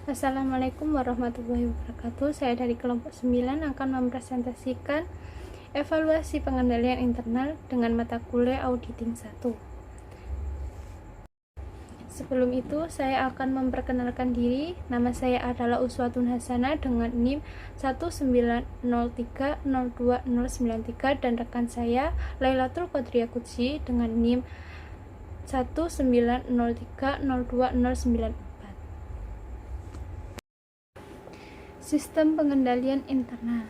Assalamualaikum warahmatullahi wabarakatuh. Saya dari kelompok 9 akan mempresentasikan evaluasi pengendalian internal dengan mata kuliah Auditing 1. Sebelum itu, saya akan memperkenalkan diri. Nama saya adalah Uswatun Hasanah dengan NIM 190302093 dan rekan saya Lailatul Qadriah Qudsi dengan NIM 190302094. Sistem pengendalian internal.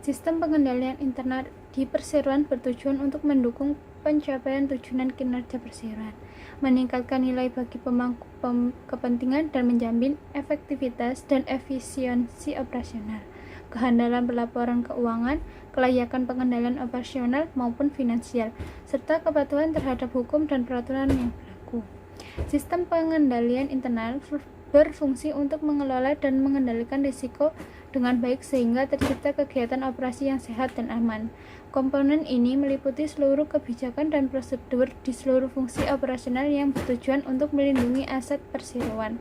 Sistem pengendalian internal di perseroan bertujuan untuk mendukung pencapaian tujuan kinerja perseroan, meningkatkan nilai bagi pemangku kepentingan, dan menjamin efektivitas dan efisiensi operasional, kehandalan pelaporan keuangan, kelayakan pengendalian operasional maupun finansial, serta kepatuhan terhadap hukum dan peraturan yang berlaku. Sistem pengendalian internal berfungsi untuk mengelola dan mengendalikan risiko dengan baik sehingga tercipta kegiatan operasi yang sehat dan aman. Komponen ini meliputi seluruh kebijakan dan prosedur di seluruh fungsi operasional yang bertujuan untuk melindungi aset perseroan.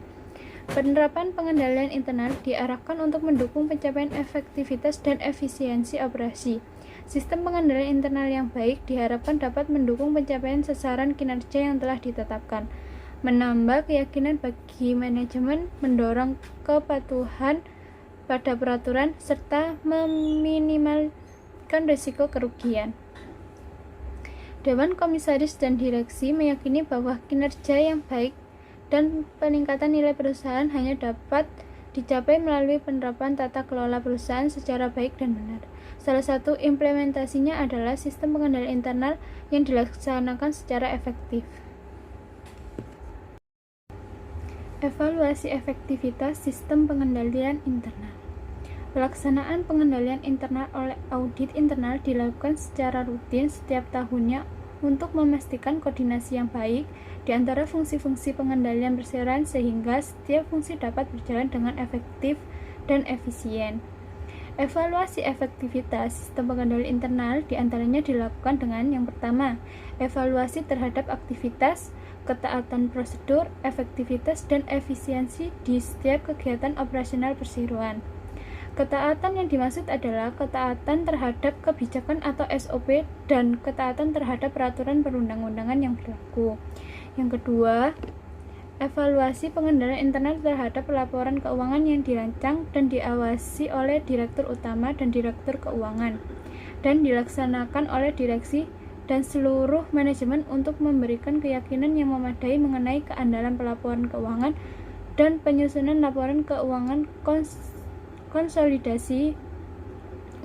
Penerapan pengendalian internal diarahkan untuk mendukung pencapaian efektivitas dan efisiensi operasi. Sistem pengendalian internal yang baik diharapkan dapat mendukung pencapaian sasaran kinerja yang telah ditetapkan, menambah keyakinan bagi manajemen, mendorong kepatuhan pada peraturan, serta meminimalkan risiko kerugian. Dewan Komisaris dan Direksi meyakini bahwa kinerja yang baik dan peningkatan nilai perusahaan hanya dapat dicapai melalui penerapan tata kelola perusahaan secara baik dan benar. Salah satu implementasinya adalah sistem pengendalian internal yang dilaksanakan secara efektif. Evaluasi efektivitas sistem pengendalian internal. Pelaksanaan pengendalian internal oleh audit internal dilakukan secara rutin setiap tahunnya untuk memastikan koordinasi yang baik di antara fungsi-fungsi pengendalian perseroan sehingga setiap fungsi dapat berjalan dengan efektif dan efisien. Evaluasi efektivitas sistem pengendalian internal diantaranya dilakukan dengan yang pertama, evaluasi terhadap aktivitas, ketaatan prosedur, efektivitas, dan efisiensi di setiap kegiatan operasional perseroan. Ketaatan yang dimaksud adalah ketaatan terhadap kebijakan atau SOP dan ketaatan terhadap peraturan perundang-undangan yang berlaku. Yang kedua, evaluasi pengendalian internal terhadap laporan keuangan yang dirancang dan diawasi oleh Direktur Utama dan Direktur Keuangan dan dilaksanakan oleh direksi dan seluruh manajemen untuk memberikan keyakinan yang memadai mengenai keandalan pelaporan keuangan dan penyusunan laporan keuangan konsolidasi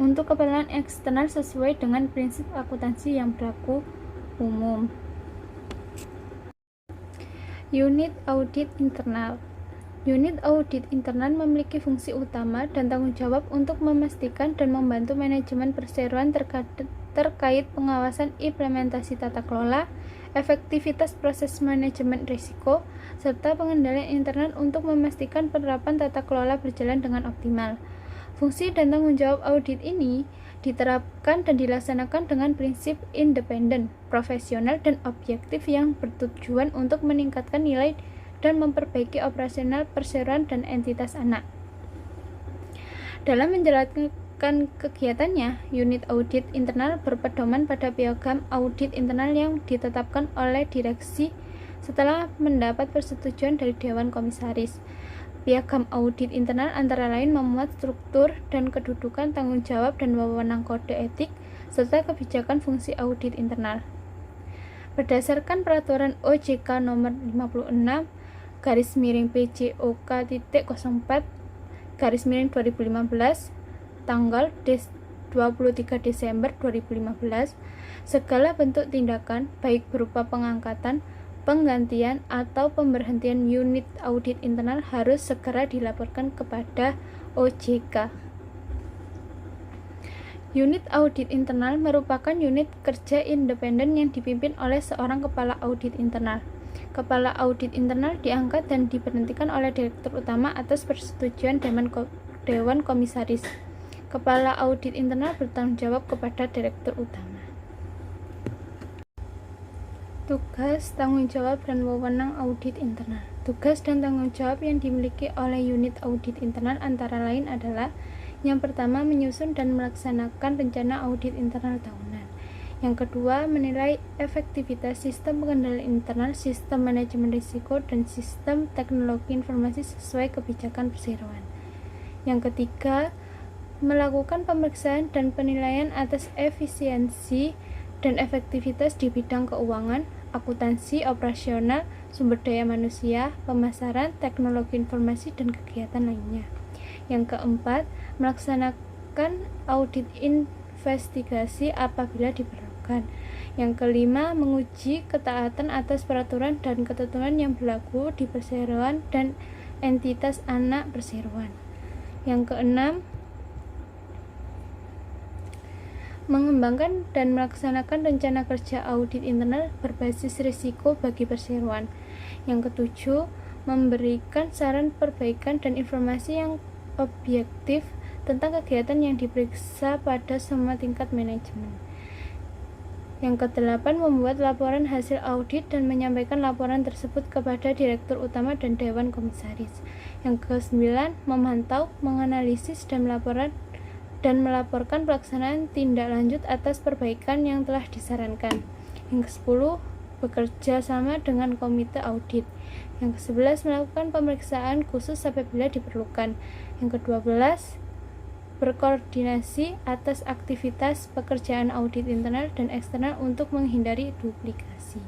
untuk keperluan eksternal sesuai dengan prinsip akuntansi yang berlaku umum. Unit Audit Internal. Unit audit internal memiliki fungsi utama dan tanggung jawab untuk memastikan dan membantu manajemen perseroan terkait pengawasan implementasi tata kelola, efektivitas proses manajemen risiko, serta pengendalian internal untuk memastikan penerapan tata kelola berjalan dengan optimal. Fungsi dan tanggung jawab audit ini diterapkan dan dilaksanakan dengan prinsip independen, profesional, dan objektif yang bertujuan untuk meningkatkan nilai dan memperbaiki operasional perseroan dan entitas anak. Dalam menjalankan kegiatannya, unit audit internal berpedoman pada piagam audit internal yang ditetapkan oleh direksi setelah mendapat persetujuan dari Dewan Komisaris. Piagam audit internal antara lain memuat struktur dan kedudukan, tanggung jawab dan wewenang kode etik, serta kebijakan fungsi audit internal. Berdasarkan Peraturan OJK Nomor 56/PJOK.04/2015 tanggal 23 Desember 2015, segala bentuk tindakan baik berupa pengangkatan, penggantian, atau pemberhentian unit audit internal harus segera dilaporkan kepada OJK. Unit audit internal merupakan unit kerja independen yang dipimpin oleh seorang kepala audit internal. Kepala audit internal diangkat dan diberhentikan oleh Direktur Utama atas persetujuan Dewan Komisaris. Kepala audit internal bertanggung jawab kepada Direktur Utama. Tugas, tanggung jawab, dan wewenang audit internal. Tugas dan tanggung jawab yang dimiliki oleh unit audit internal antara lain adalah: yang pertama, menyusun dan melaksanakan rencana audit internal tahunan. Yang kedua, menilai efektivitas sistem pengendalian internal, sistem manajemen risiko, dan sistem teknologi informasi sesuai kebijakan perseroan. Yang ketiga, melakukan pemeriksaan dan penilaian atas efisiensi dan efektivitas di bidang keuangan, akuntansi, operasional, sumber daya manusia, pemasaran, teknologi informasi, dan kegiatan lainnya. Yang keempat, melaksanakan audit investigasi apabila diperlukan. Yang kelima, menguji ketaatan atas peraturan dan ketentuan yang berlaku di perseroan dan entitas anak perseroan. Yang keenam, mengembangkan dan melaksanakan rencana kerja audit internal berbasis risiko bagi perseroan. Yang ketujuh, memberikan saran perbaikan dan informasi yang objektif tentang kegiatan yang diperiksa pada semua tingkat manajemen. Yang kedelapan, membuat laporan hasil audit dan menyampaikan laporan tersebut kepada Direktur Utama dan Dewan Komisaris. Yang kesembilan, memantau, menganalisis, dan melaporkan pelaksanaan tindak lanjut atas perbaikan yang telah disarankan. Yang ke-10, bekerja sama dengan komite audit. Yang ke-11, melakukan pemeriksaan khusus apabila diperlukan. Yang ke-12, berkoordinasi atas aktivitas pekerjaan audit internal dan eksternal untuk menghindari duplikasi.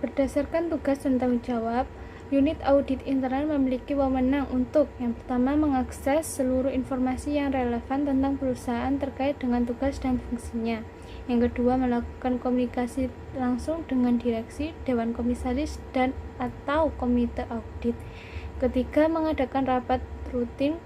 Berdasarkan tugas dan tanggung jawab, unit audit internal memiliki wewenang untuk: yang pertama, mengakses seluruh informasi yang relevan tentang perusahaan terkait dengan tugas dan fungsinya. Yang kedua, melakukan komunikasi langsung dengan direksi, dewan komisaris, dan atau komite audit. Ketiga, mengadakan rapat rutin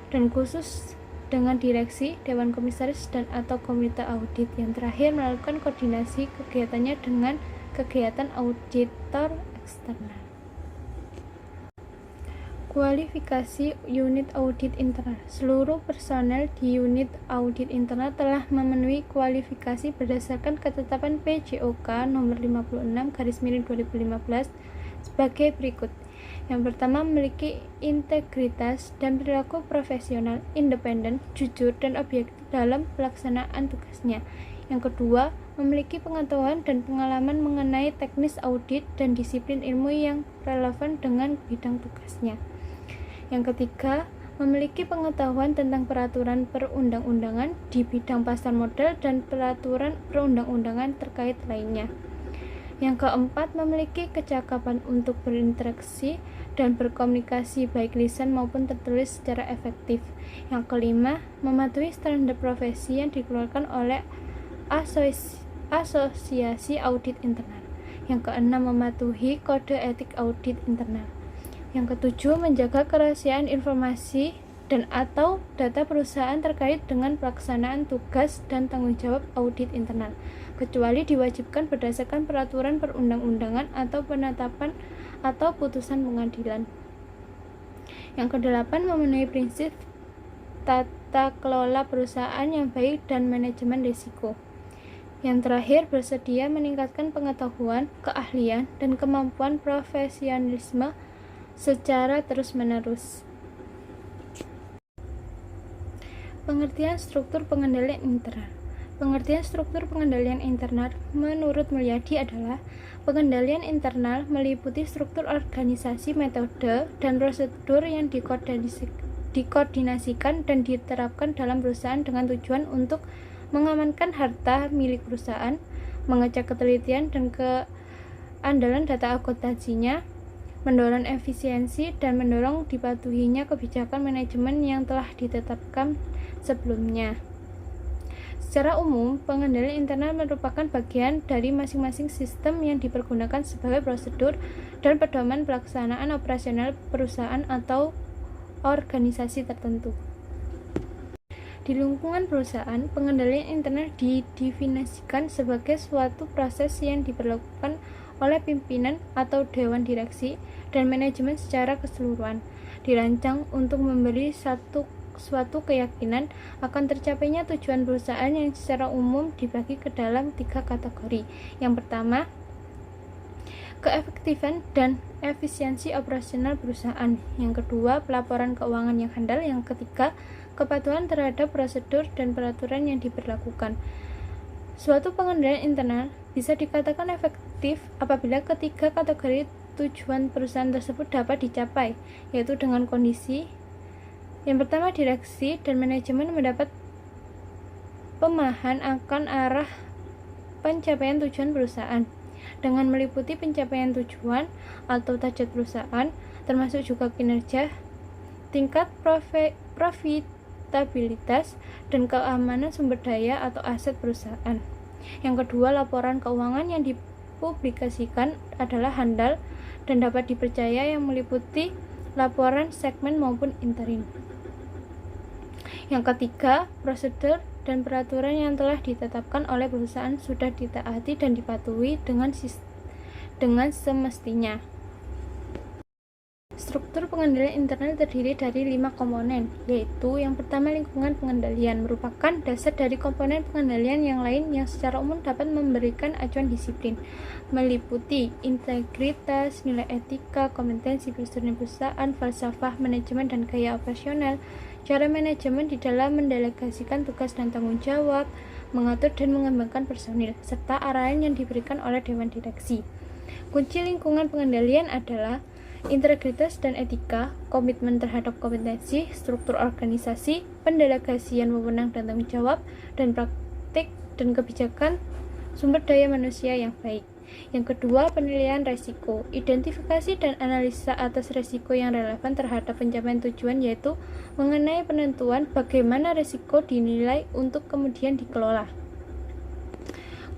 dan khusus dengan direksi, dewan komisaris, dan atau komite audit. Yang terakhir, melakukan koordinasi kegiatannya dengan kegiatan auditor eksternal. Kualifikasi unit audit internal. Seluruh personel di unit audit internal telah memenuhi kualifikasi berdasarkan ketetapan PJOK nomor 56/2015 sebagai berikut. Yang pertama, memiliki integritas dan perilaku profesional, independen, jujur, dan objektif dalam pelaksanaan tugasnya. Yang kedua, memiliki pengetahuan dan pengalaman mengenai teknis audit dan disiplin ilmu yang relevan dengan bidang tugasnya. Yang ketiga, memiliki pengetahuan tentang peraturan perundang-undangan di bidang pasar modal dan peraturan perundang-undangan terkait lainnya. Yang keempat, memiliki kecakapan untuk berinteraksi dan berkomunikasi baik lisan maupun tertulis secara efektif. Yang kelima, mematuhi standar profesi yang dikeluarkan oleh Asosiasi Audit Internal. Yang keenam, mematuhi kode etik audit internal. Yang ketujuh, menjaga kerahasiaan informasi dan atau data perusahaan terkait dengan pelaksanaan tugas dan tanggung jawab audit internal, kecuali diwajibkan berdasarkan peraturan perundang-undangan atau penetapan atau putusan pengadilan. Yang kedelapan, memenuhi prinsip tata kelola perusahaan yang baik dan manajemen risiko. Yang terakhir, bersedia meningkatkan pengetahuan, keahlian, dan kemampuan profesionalisme secara terus-menerus. Pengertian struktur pengendalian internal. Pengertian struktur pengendalian internal menurut Mulyadi adalah: pengendalian internal meliputi struktur organisasi, metode, dan prosedur yang dikoordinasikan dan diterapkan dalam perusahaan dengan tujuan untuk mengamankan harta milik perusahaan, mengecek ketelitian dan keandalan data akuntansinya, mendorong efisiensi, dan mendorong dipatuhinya kebijakan manajemen yang telah ditetapkan sebelumnya. Secara umum, pengendalian internal merupakan bagian dari masing-masing sistem yang dipergunakan sebagai prosedur dan pedoman pelaksanaan operasional perusahaan atau organisasi tertentu. Di lingkungan perusahaan, pengendalian internal didefinisikan sebagai suatu proses yang diperlakukan oleh pimpinan atau dewan direksi dan manajemen secara keseluruhan, dirancang untuk memberi suatu keyakinan akan tercapainya tujuan perusahaan yang secara umum dibagi ke dalam 3 kategori. Yang pertama, keefektifan dan efisiensi operasional perusahaan. Yang kedua, pelaporan keuangan yang handal. Yang ketiga, kepatuhan terhadap prosedur dan peraturan yang diberlakukan. Suatu pengendalian internal bisa dikatakan efektif apabila ketiga kategori tujuan perusahaan tersebut dapat dicapai, yaitu dengan kondisi yang pertama, direksi dan manajemen mendapat pemahaman akan arah pencapaian tujuan perusahaan dengan meliputi pencapaian tujuan atau target perusahaan, termasuk juga kinerja, tingkat profitabilitas, dan keamanan sumber daya atau aset perusahaan. Yang kedua, laporan keuangan yang dipublikasikan adalah handal dan dapat dipercaya yang meliputi laporan segmen maupun interim. Yang ketiga, prosedur dan peraturan yang telah ditetapkan oleh perusahaan sudah ditaati dan dipatuhi dengan semestinya. Struktur pengendalian internal terdiri dari 5 komponen, yaitu yang pertama, lingkungan pengendalian merupakan dasar dari komponen pengendalian yang lain yang secara umum dapat memberikan acuan disiplin, meliputi integritas, nilai etika, kompetensi prosedur perusahaan, falsafah manajemen dan gaya operasional, cara manajemen di dalam mendelegasikan tugas dan tanggung jawab, mengatur dan mengembangkan personil, serta arahan yang diberikan oleh dewan direksi. Kunci lingkungan pengendalian adalah integritas dan etika, komitmen terhadap kompetensi, struktur organisasi, pendelegasian wewenang dan tanggung jawab, dan praktik dan kebijakan sumber daya manusia yang baik. Yang kedua, penilaian resiko, identifikasi dan analisa atas resiko yang relevan terhadap pencapaian tujuan, yaitu mengenai penentuan bagaimana resiko dinilai untuk kemudian dikelola.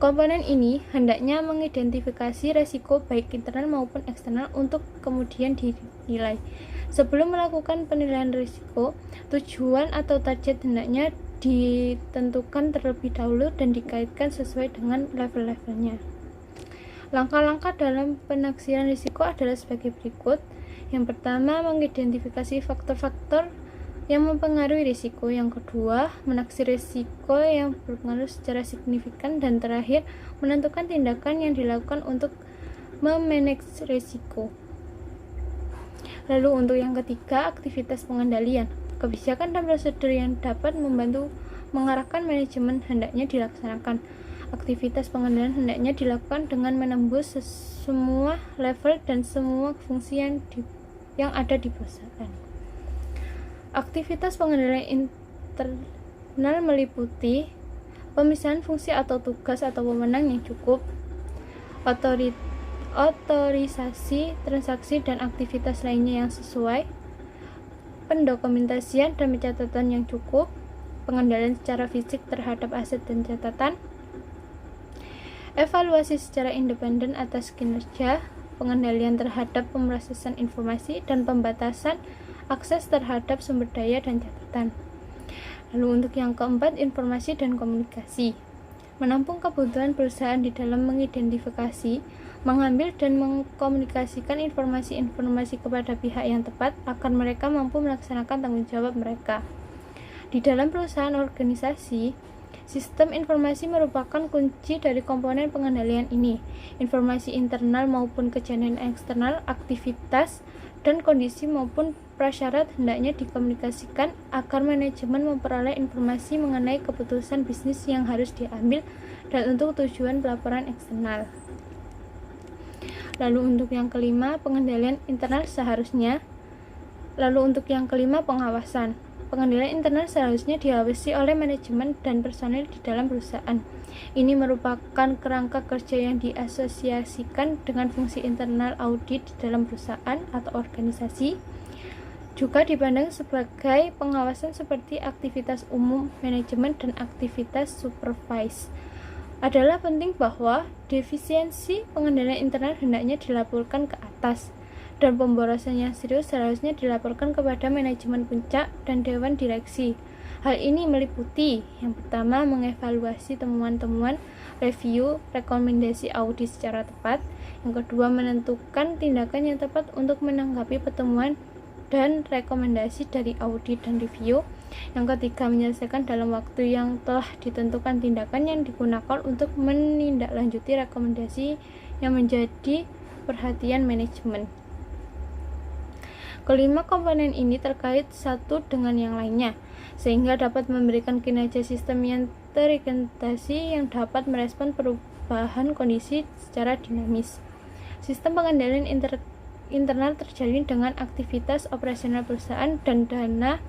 Komponen ini hendaknya mengidentifikasi resiko baik internal maupun eksternal untuk kemudian dinilai. Sebelum melakukan penilaian risiko, tujuan atau target hendaknya ditentukan terlebih dahulu dan dikaitkan sesuai dengan level-levelnya. Langkah-langkah dalam penaksiran risiko adalah sebagai berikut. Yang pertama, mengidentifikasi faktor-faktor yang mempengaruhi risiko. Yang kedua, menaksir risiko yang berpengaruh secara signifikan. Dan terakhir, menentukan tindakan yang dilakukan untuk memanage risiko. Lalu untuk yang ketiga, aktivitas pengendalian. Kebijakan dan prosedur yang dapat membantu mengarahkan manajemen hendaknya dilaksanakan. Aktivitas pengendalian hendaknya dilakukan dengan menembus semua level dan semua fungsi yang ada di perusahaan. Aktivitas pengendalian internal meliputi pemisahan fungsi atau tugas atau wewenang yang cukup, otorisasi transaksi dan aktivitas lainnya yang sesuai, pendokumentasian dan pencatatan yang cukup, pengendalian secara fisik terhadap aset dan catatan, evaluasi secara independen atas kinerja, pengendalian terhadap pemrosesan informasi, dan pembatasan akses terhadap sumber daya dan catatan. Lalu untuk yang keempat, informasi dan komunikasi. Menampung kebutuhan perusahaan di dalam mengidentifikasi, mengambil dan mengkomunikasikan informasi-informasi kepada pihak yang tepat agar mereka mampu melaksanakan tanggung jawab mereka. Di dalam perusahaan organisasi, sistem informasi merupakan kunci dari komponen pengendalian ini. Informasi internal maupun kejadian eksternal, aktivitas, dan kondisi maupun prasyarat hendaknya dikomunikasikan agar manajemen memperoleh informasi mengenai keputusan bisnis yang harus diambil dan untuk tujuan pelaporan eksternal. Lalu untuk yang kelima, pengendalian internal seharusnya. Lalu untuk yang kelima, pengawasan. Pengendalian internal seharusnya diawasi oleh manajemen dan personil di dalam perusahaan. Ini merupakan kerangka kerja yang diasosiasikan dengan fungsi internal audit di dalam perusahaan atau organisasi. Juga dipandang sebagai pengawasan seperti aktivitas umum manajemen dan aktivitas supervise. Adalah penting bahwa defisiensi pengendalian internal hendaknya dilaporkan ke atas, dan pemborosan yang serius seharusnya dilaporkan kepada manajemen puncak dan dewan direksi. Hal ini meliputi yang pertama, mengevaluasi temuan-temuan, review, rekomendasi audit secara tepat. Yang kedua, menentukan tindakan yang tepat untuk menanggapi pertemuan dan rekomendasi dari audit dan review. Yang ketiga, menyelesaikan dalam waktu yang telah ditentukan tindakan yang digunakan untuk menindaklanjuti rekomendasi yang menjadi perhatian manajemen. Kelima komponen ini terkait satu dengan yang lainnya, sehingga dapat memberikan kinerja sistem yang terintegrasi yang dapat merespon perubahan kondisi secara dinamis. Sistem pengendalian internal terjalin dengan aktivitas operasional perusahaan, dan dana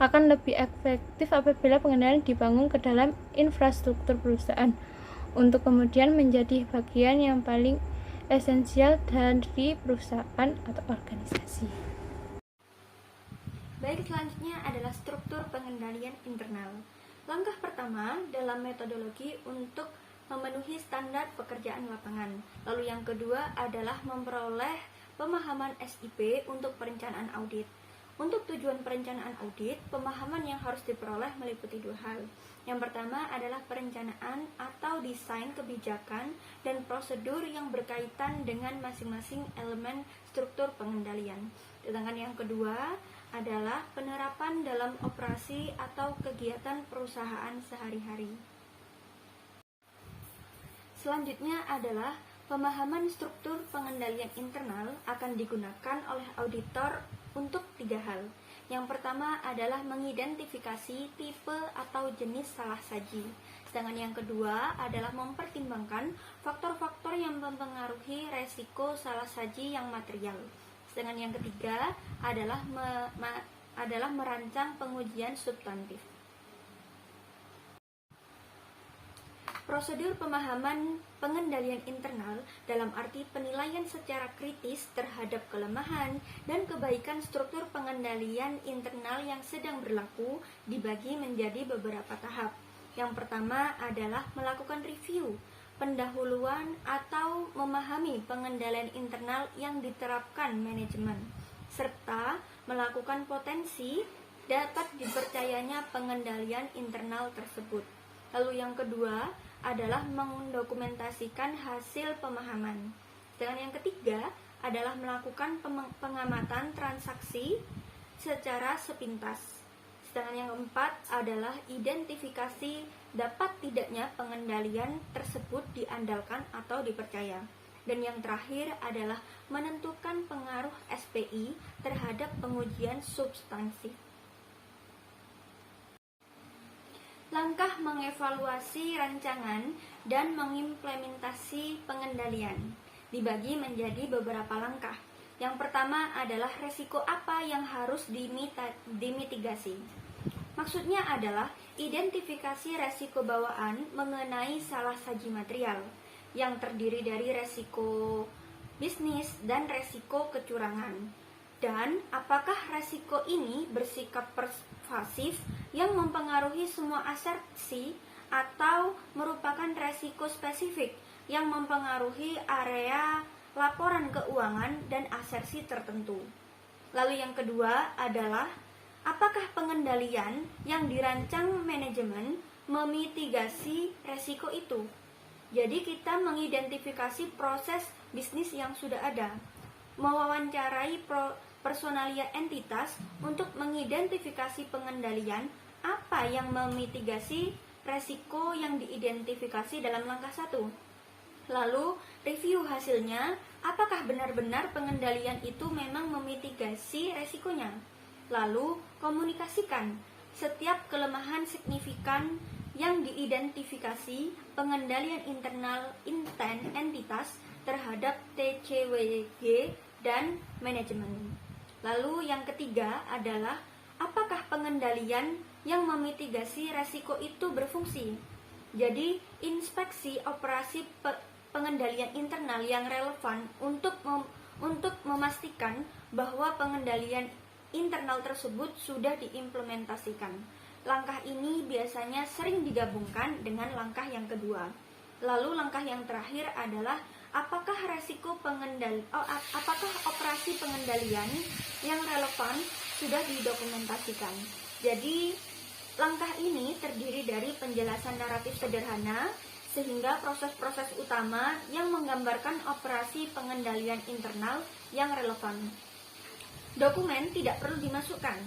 akan lebih efektif apabila pengendalian dibangun ke dalam infrastruktur perusahaan untuk kemudian menjadi bagian yang paling esensial dari perusahaan atau organisasi. Baik, selanjutnya adalah struktur pengendalian internal. Langkah pertama dalam metodologi untuk memenuhi standar pekerjaan lapangan. Lalu yang kedua adalah memperoleh pemahaman SIP untuk perencanaan audit. Untuk tujuan perencanaan audit, pemahaman yang harus diperoleh meliputi dua hal. Yang pertama adalah perencanaan atau desain kebijakan dan prosedur yang berkaitan dengan masing-masing elemen struktur pengendalian. Sedangkan yang kedua adalah penerapan dalam operasi atau kegiatan perusahaan sehari-hari. Selanjutnya adalah pemahaman struktur pengendalian internal akan digunakan oleh auditor untuk tiga hal. Yang pertama adalah mengidentifikasi tipe atau jenis salah saji. Sedangkan yang kedua adalah mempertimbangkan faktor-faktor yang mempengaruhi resiko salah saji yang material. Sedangkan yang ketiga adalah merancang pengujian substantif. Prosedur pemahaman pengendalian internal dalam arti penilaian secara kritis terhadap kelemahan dan kebaikan struktur pengendalian internal yang sedang berlaku dibagi menjadi beberapa tahap. Yang pertama adalah melakukan review, pendahuluan atau memahami pengendalian internal yang diterapkan manajemen, serta melakukan potensi dapat dipercayanya pengendalian internal tersebut. Lalu yang kedua adalah mendokumentasikan hasil pemahaman. Sedangkan yang ketiga adalah melakukan pengamatan transaksi secara sepintas. Sedangkan yang keempat adalah identifikasi dapat tidaknya pengendalian tersebut diandalkan atau dipercaya. Dan yang terakhir adalah menentukan pengaruh SPI terhadap pengujian substansi. Langkah mengevaluasi rancangan dan mengimplementasi pengendalian dibagi menjadi beberapa langkah. Yang pertama adalah resiko apa yang harus dimitigasi. Maksudnya adalah identifikasi resiko bawaan mengenai salah saji material yang terdiri dari resiko bisnis dan resiko kecurangan. Dan apakah resiko ini bersikap pervasif yang mempengaruhi semua asersi atau merupakan resiko spesifik yang mempengaruhi area laporan keuangan dan asersi tertentu. Lalu yang kedua adalah apakah pengendalian yang dirancang manajemen memitigasi resiko itu. Jadi kita mengidentifikasi proses bisnis yang sudah ada, mewawancarai personalia entitas untuk mengidentifikasi pengendalian apa yang memitigasi resiko yang diidentifikasi dalam langkah 1. Lalu review hasilnya, apakah benar-benar pengendalian itu memang memitigasi resikonya. Lalu komunikasikan setiap kelemahan signifikan yang diidentifikasi pengendalian internal entitas terhadap TCWG dan manajemen. Lalu yang ketiga adalah apakah pengendalian yang memitigasi resiko itu berfungsi. Jadi inspeksi operasi pengendalian internal yang relevan untuk memastikan bahwa pengendalian internal tersebut sudah diimplementasikan. Langkah ini biasanya sering digabungkan dengan langkah yang kedua. Lalu langkah yang terakhir adalah apakah apakah operasi pengendalian yang relevan sudah didokumentasikan. Jadi langkah ini terdiri dari penjelasan naratif sederhana sehingga proses-proses utama yang menggambarkan operasi pengendalian internal yang relevan. Dokumen tidak perlu dimasukkan.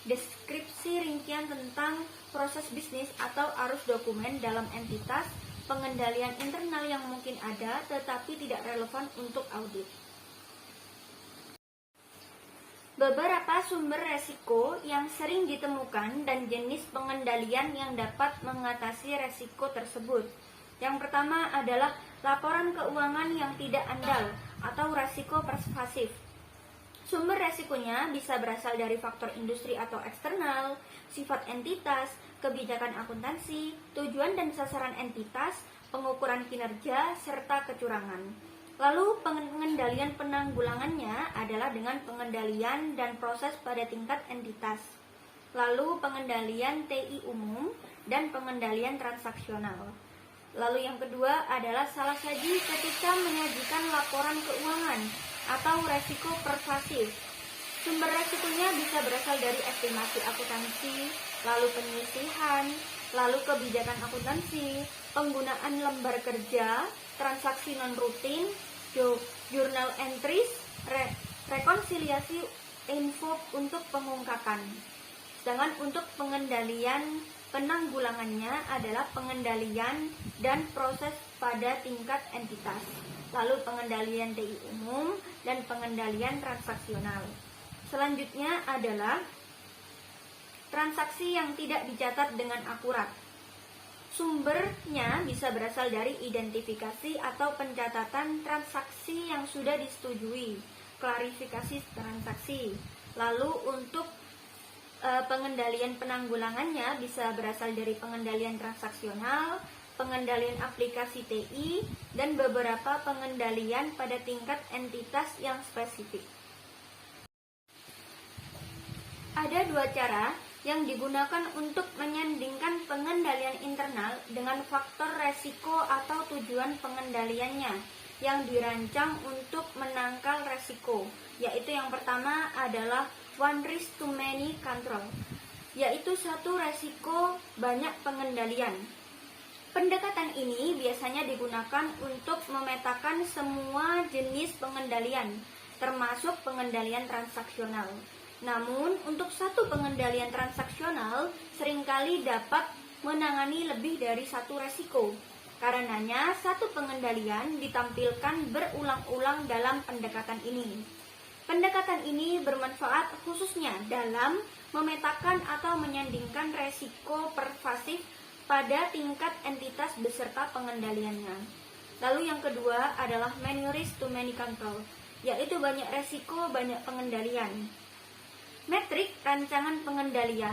Deskripsi rincian tentang proses bisnis atau arus dokumen dalam entitas pengendalian internal yang mungkin ada tetapi tidak relevan untuk audit. Beberapa sumber resiko yang sering ditemukan dan jenis pengendalian yang dapat mengatasi resiko tersebut. Yang pertama adalah laporan keuangan yang tidak andal atau resiko pervasif. Sumber resikonya bisa berasal dari faktor industri atau eksternal, sifat entitas, kebijakan akuntansi, tujuan dan sasaran entitas, pengukuran kinerja, serta kecurangan. Lalu pengendalian penanggulangannya adalah dengan pengendalian dan proses pada tingkat entitas. Lalu pengendalian TI umum dan pengendalian transaksional. Lalu yang kedua adalah salah saji ketika menyajikan laporan keuangan atau resiko pervasif. Sumber resikonya bisa berasal dari estimasi akuntansi, lalu penyisihan, lalu kebijakan akuntansi, penggunaan lembar kerja, transaksi non-rutin, jurnal entries, rekonsiliasi info untuk pengungkapan. Sedangkan untuk pengendalian penanggulangannya adalah pengendalian dan proses pada tingkat entitas, lalu pengendalian TI umum dan pengendalian transaksional. Selanjutnya adalah transaksi yang tidak dicatat dengan akurat. Sumbernya bisa berasal dari identifikasi atau pencatatan transaksi yang sudah disetujui, klarifikasi transaksi. Lalu untuk pengendalian penanggulangannya bisa berasal dari pengendalian transaksional, pengendalian aplikasi TI, dan beberapa pengendalian pada tingkat entitas yang spesifik. Ada dua cara yang digunakan untuk menyandingkan pengendalian internal dengan faktor resiko atau tujuan pengendaliannya yang dirancang untuk menangkal resiko, yaitu yang pertama adalah one risk too many control, yaitu satu resiko banyak pengendalian. Pendekatan ini biasanya digunakan untuk memetakan semua jenis pengendalian, termasuk pengendalian transaksional. Namun, untuk satu pengendalian transaksional seringkali dapat menangani lebih dari satu resiko. Karenanya, satu pengendalian ditampilkan berulang-ulang dalam pendekatan ini. Pendekatan ini bermanfaat khususnya dalam memetakan atau menyandingkan resiko pervasif pada tingkat entitas beserta pengendaliannya. Lalu yang kedua adalah many risk to many control, yaitu banyak resiko, banyak pengendalian. Metrik rancangan pengendalian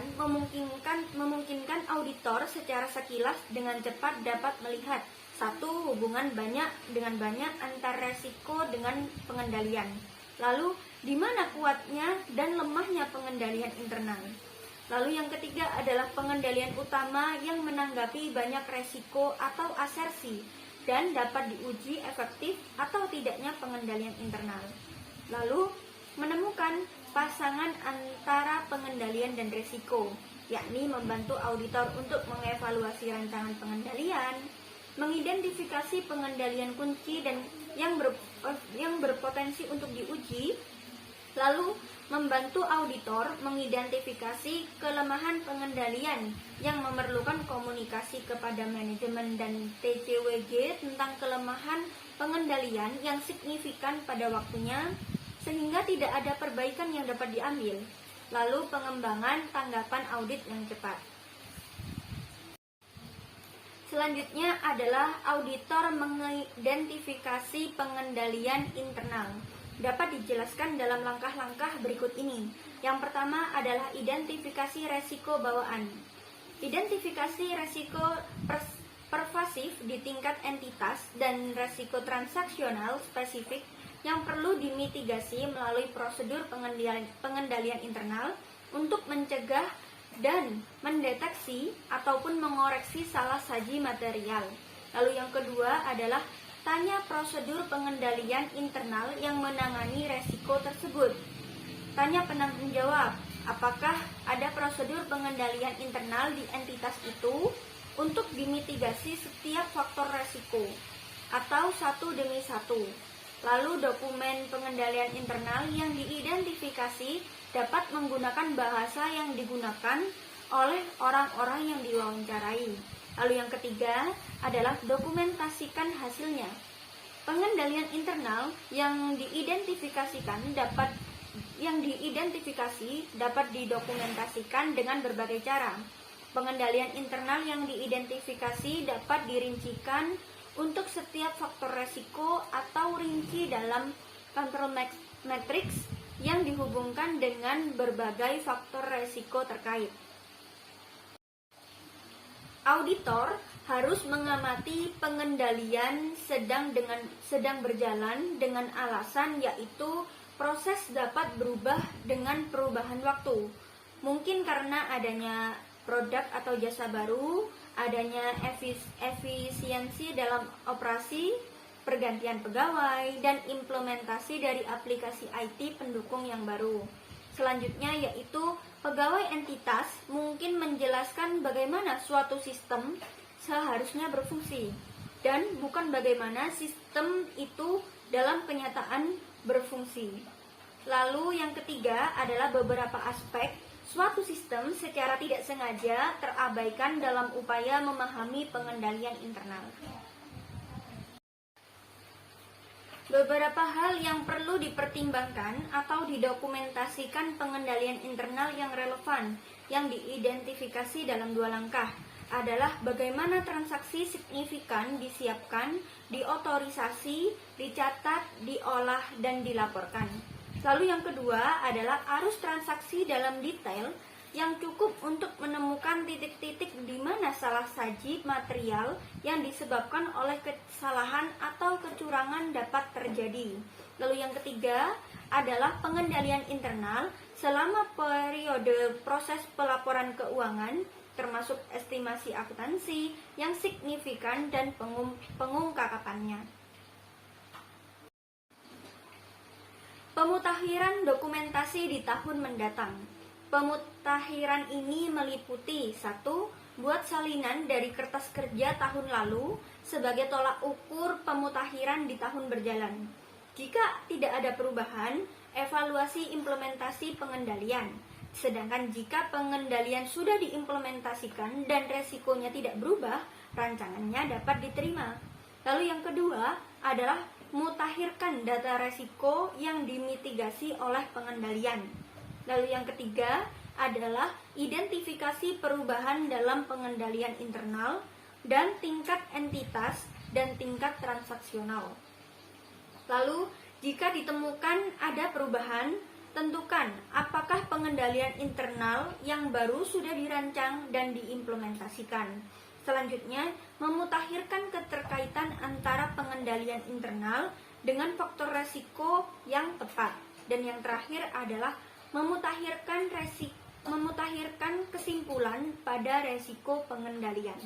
memungkinkan auditor secara sekilas dengan cepat dapat melihat satu hubungan banyak dengan banyak antar resiko dengan pengendalian. Lalu di mana kuatnya dan lemahnya pengendalian internal. Lalu yang ketiga adalah pengendalian utama yang menanggapi banyak resiko atau asersi dan dapat diuji efektif atau tidaknya pengendalian internal. Lalu menemukan pasangan antara pengendalian dan risiko, yakni membantu auditor untuk mengevaluasi rancangan pengendalian, mengidentifikasi pengendalian kunci dan yang berpotensi untuk diuji, lalu membantu auditor mengidentifikasi kelemahan pengendalian yang memerlukan komunikasi kepada manajemen dan TCWG tentang kelemahan pengendalian yang signifikan pada waktunya, sehingga tidak ada perbaikan yang dapat diambil. Lalu pengembangan tanggapan audit yang cepat. Selanjutnya adalah auditor mengidentifikasi pengendalian internal. Dapat dijelaskan dalam langkah-langkah berikut ini. Yang pertama adalah identifikasi resiko bawaan. Identifikasi resiko pervasif di tingkat entitas dan resiko transaksional spesifik yang perlu dimitigasi melalui prosedur pengendalian internal untuk mencegah dan mendeteksi ataupun mengoreksi salah saji material. Lalu yang kedua adalah tanya prosedur pengendalian internal yang menangani resiko tersebut. Tanya penanggung jawab, apakah ada prosedur pengendalian internal di entitas itu untuk dimitigasi setiap faktor resiko atau satu demi satu. Lalu dokumen pengendalian internal yang diidentifikasi dapat menggunakan bahasa yang digunakan oleh orang-orang yang diwawancarai. Lalu yang ketiga adalah dokumentasikan hasilnya. Pengendalian internal yang diidentifikasi dapat didokumentasikan dengan berbagai cara. Pengendalian internal yang diidentifikasi dapat dirincikan untuk setiap faktor resiko atau rinci dalam control matrix yang dihubungkan dengan berbagai faktor resiko terkait. Auditor harus mengamati pengendalian sedang berjalan dengan alasan yaitu proses dapat berubah dengan perubahan waktu. Mungkin karena adanya produk atau jasa baru, adanya efisiensi dalam operasi, pergantian pegawai, dan implementasi dari aplikasi IT pendukung yang baru. Selanjutnya yaitu pegawai entitas mungkin menjelaskan bagaimana suatu sistem seharusnya berfungsi dan bukan bagaimana sistem itu dalam kenyataan berfungsi. Lalu yang ketiga adalah beberapa aspek suatu sistem secara tidak sengaja terabaikan dalam upaya memahami pengendalian internal. Beberapa hal yang perlu dipertimbangkan atau didokumentasikan pengendalian internal yang relevan yang diidentifikasi dalam 2 langkah adalah bagaimana transaksi signifikan disiapkan, diotorisasi, dicatat, diolah, dan dilaporkan. Lalu yang kedua adalah arus transaksi dalam detail yang cukup untuk menemukan titik-titik di mana salah saji material yang disebabkan oleh kesalahan atau kecurangan dapat terjadi. Lalu yang ketiga adalah pengendalian internal selama periode proses pelaporan keuangan, termasuk estimasi akuntansi yang signifikan dan pengungkapannya. Pemutakhiran dokumentasi di tahun mendatang. Pemutakhiran ini meliputi 1. Buat salinan dari kertas kerja tahun lalu sebagai tolak ukur pemutakhiran di tahun berjalan. Jika tidak ada perubahan, evaluasi implementasi pengendalian. Sedangkan jika pengendalian sudah diimplementasikan dan resikonya tidak berubah, rancangannya dapat diterima. Lalu yang kedua adalah mutakhirkan data resiko yang dimitigasi oleh pengendalian. Lalu yang ketiga adalah identifikasi perubahan dalam pengendalian internal dan tingkat entitas dan tingkat transaksional. Lalu jika ditemukan ada perubahan, tentukan apakah pengendalian internal yang baru sudah dirancang dan diimplementasikan. Selanjutnya, memutakhirkan keterkaitan antara pengendalian internal dengan faktor resiko yang tepat. Dan yang terakhir adalah memutakhirkan kesimpulan pada resiko pengendalian.